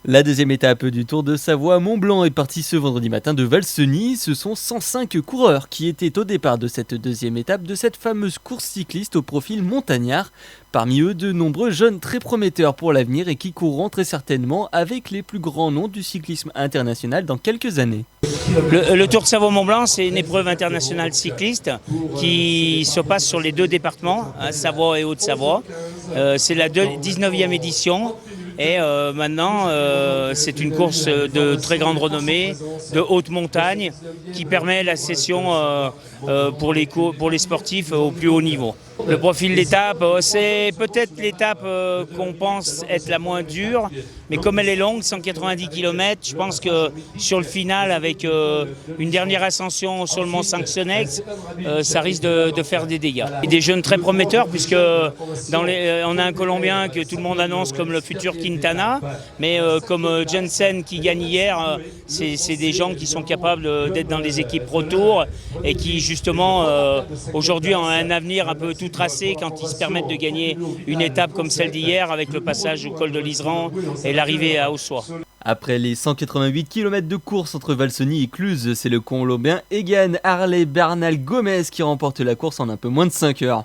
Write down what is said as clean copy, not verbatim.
La deuxième étape du Tour de Savoie Mont-Blanc est partie ce vendredi matin de Valseny. Ce sont 105 coureurs qui étaient au départ de cette deuxième étape de cette fameuse course cycliste au profil montagnard. Parmi eux, de nombreux jeunes très prometteurs pour l'avenir et qui courront très certainement avec les plus grands noms du cyclisme international dans quelques années. Le Tour de Savoie-Mont-Blanc, c'est une épreuve internationale cycliste qui se passe sur les deux départements, Savoie et Haute-Savoie. C'est la 19e édition. Et maintenant, c'est une course de très grande renommée, de haute montagne, qui permet la session pour les sportifs au plus haut niveau. Le profil de l'étape, c'est peut-être l'étape qu'on pense être la moins dure, mais comme elle est longue, 190 km, je pense que sur le final, avec une dernière ascension sur le mont Sanctionex, ça risque de faire des dégâts. Et des jeunes très prometteurs, puisque on a un Colombien que tout le monde annonce comme le futur Quintana, mais comme Jensen qui gagne hier, c'est des gens qui sont capables d'être dans les équipes Pro Tour et qui justement aujourd'hui ont un avenir un peu tout tracé quand ils se permettent de gagner une étape comme celle d'hier avec le passage au col de l'Iseran et l'arrivée à Ossois. Après les 188 km de course entre Valseny et Cluses, c'est le Colombien Egan Harley Bernal Gomez qui remporte la course en un peu moins de 5 heures.